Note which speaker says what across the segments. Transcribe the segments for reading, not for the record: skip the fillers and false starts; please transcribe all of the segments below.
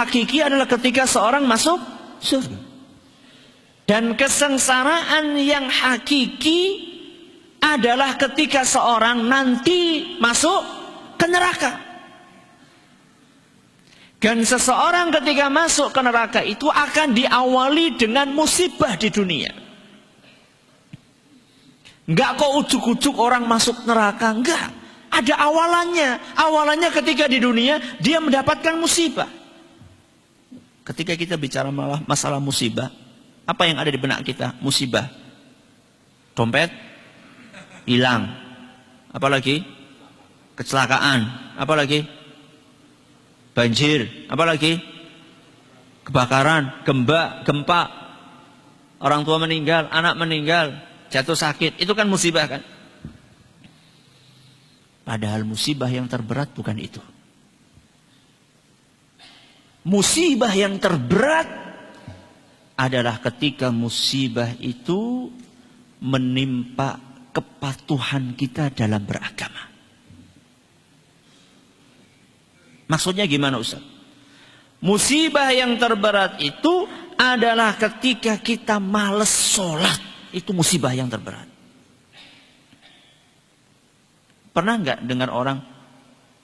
Speaker 1: hakiki adalah ketika seorang masuk surga. Dan kesengsaraan yang hakiki adalah ketika seorang nanti masuk ke neraka. Dan seseorang ketika masuk ke neraka itu akan diawali dengan musibah di dunia. Enggak kok ujuk-ujuk orang masuk neraka, enggak. Ada awalannya. Awalannya ketika di dunia dia mendapatkan musibah. Ketika kita bicara masalah musibah, apa yang ada di benak kita? Musibah. Dompet hilang. Apalagi? Kecelakaan. Apalagi? Banjir. Apalagi? Kebakaran, gempa. Orang tua meninggal, anak meninggal, jatuh sakit. Itu kan musibah kan? Padahal musibah yang terberat bukan itu. Musibah yang terberat adalah ketika musibah itu menimpa kepatuhan kita dalam beragama. Maksudnya gimana Ustaz? Musibah yang terberat itu adalah ketika kita malas sholat. Itu musibah yang terberat. Pernah nggak dengar orang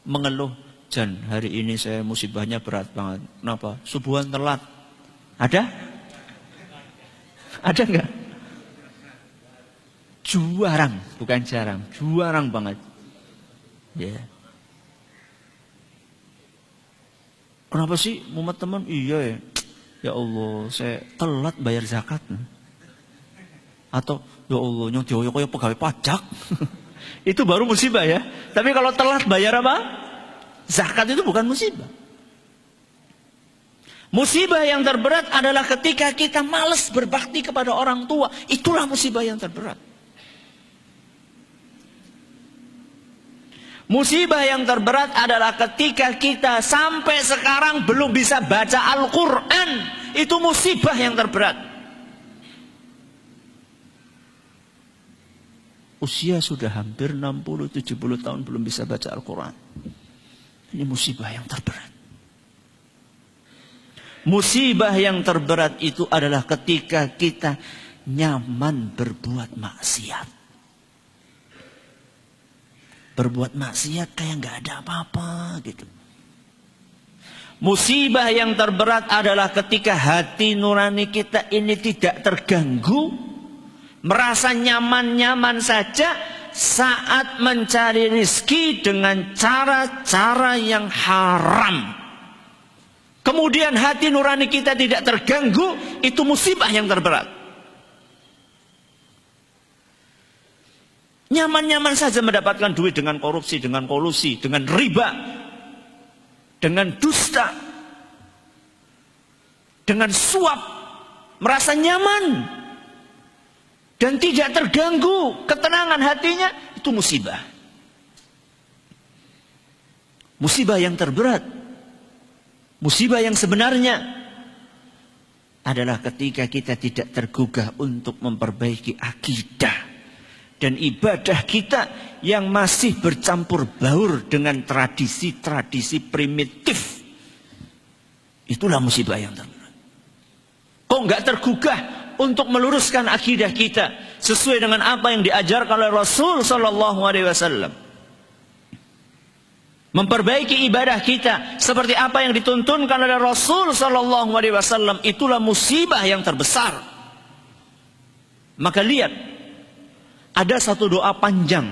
Speaker 1: mengeluh, Jan, hari ini saya musibahnya berat banget. Kenapa? Subuhan telat. Ada? Ada nggak? Jarang, bukan jarang, jarang banget. Ya. Kenapa sih, Muhammad teman? Iya ya. Ya Allah, saya telat bayar zakat. Atau ya Allah, nyong dioyo koyo pegawai pajak. Itu baru musibah ya. Tapi kalau telat bayar apa? Zakat itu bukan musibah. Musibah yang terberat adalah ketika kita malas berbakti kepada orang tua. Itulah musibah yang terberat. Musibah yang terberat adalah ketika kita sampai sekarang belum bisa baca Al-Quran. Itu musibah yang terberat. Usia sudah hampir 60-70 tahun belum bisa baca Al-Quran. Ini musibah yang terberat. Musibah yang terberat itu adalah ketika kita nyaman berbuat maksiat. Berbuat maksiat kayak gak ada apa-apa gitu. Musibah yang terberat adalah ketika hati nurani kita ini tidak terganggu. Merasa nyaman-nyaman saja saat mencari rizki dengan cara-cara yang haram. Kemudian hati nurani kita tidak terganggu, itu musibah yang terberat. Nyaman-nyaman saja mendapatkan duit dengan korupsi, dengan kolusi, dengan riba, dengan dusta, dengan suap. Merasa nyaman. Dan tidak terganggu ketenangan hatinya, itu musibah. Musibah yang terberat, musibah yang sebenarnya adalah ketika kita tidak tergugah untuk memperbaiki akidah dan ibadah kita yang masih bercampur baur dengan tradisi-tradisi primitif. Itulah musibah yang terberat. Kok nggak tergugah untuk meluruskan akidah kita sesuai dengan apa yang diajarkan oleh Rasul sallallahu alaihi wasallam. Memperbaiki ibadah kita seperti apa yang dituntunkan oleh Rasul sallallahu alaihi wasallam, itulah musibah yang terbesar. Maka lihat, ada satu doa panjang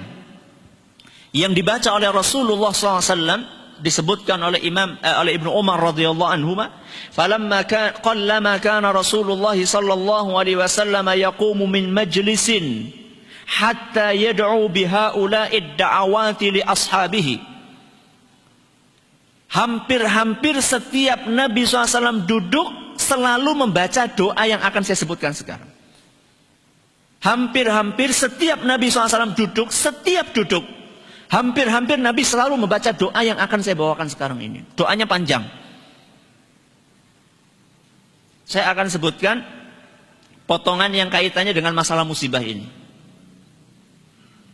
Speaker 1: yang dibaca oleh Rasulullah sallallahu alaihi wasallam, disebutkan oleh oleh Ibnu Umar radhiyallahu anhuma, falamma qallama kana Rasulullah sallallahu alaihi wasallam yaqumu min majlisin hatta yad'u bihaula'i ad-da'awati li ashabihi. Hampir-hampir setiap Nabi SAW duduk selalu membaca doa yang akan saya sebutkan sekarang. Hampir-hampir setiap Nabi SAW duduk, setiap duduk, hampir-hampir Nabi selalu membaca doa yang akan saya bawakan sekarang ini. Doanya panjang. Saya akan sebutkan potongan yang kaitannya dengan masalah musibah ini.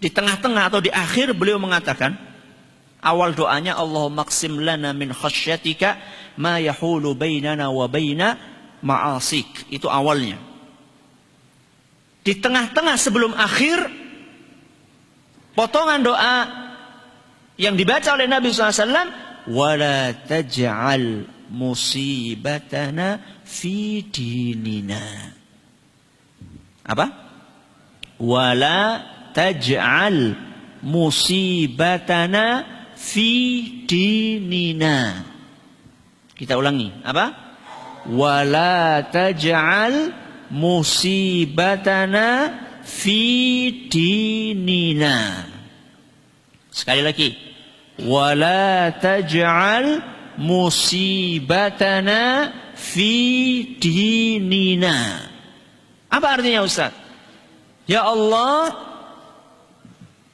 Speaker 1: Di tengah-tengah atau di akhir beliau mengatakan, awal doanya, Allahumma qsim lana min khasyatika ma yahulu bainana wa baina ma'asik. Itu awalnya. Di tengah-tengah sebelum akhir, potongan doa yang dibaca oleh Nabi SAW, wala taj'al musibatana fi dinina. Apa? Wala taj'al musibatana fi dinina. Kita ulangi. Apa? Wala taj'al musibatana fi dinina. Sekali lagi. Wala taj'al musibatana fi dinina. Apa artinya Ustaz? Ya Allah,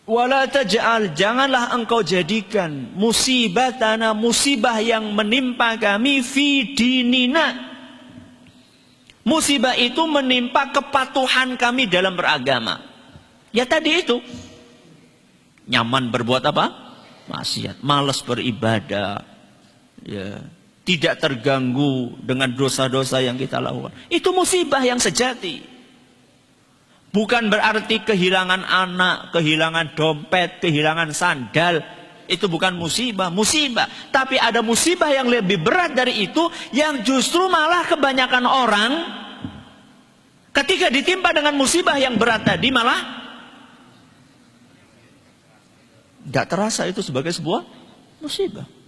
Speaker 1: wala taj'al, janganlah engkau jadikan musibatana, musibah yang menimpa kami, fi dinina. Musibah itu menimpa kepatuhan kami dalam beragama. Ya tadi itu. Nyaman berbuat apa? Maksiat, malas beribadah. Ya, tidak terganggu dengan dosa-dosa yang kita lakukan. Itu musibah yang sejati. Bukan berarti kehilangan anak, kehilangan dompet, kehilangan sandal. Itu bukan musibah. Musibah. Tapi ada musibah yang lebih berat dari itu, yang justru malah kebanyakan orang ketika ditimpa dengan musibah yang berat tadi malah tidak terasa itu sebagai sebuah musibah.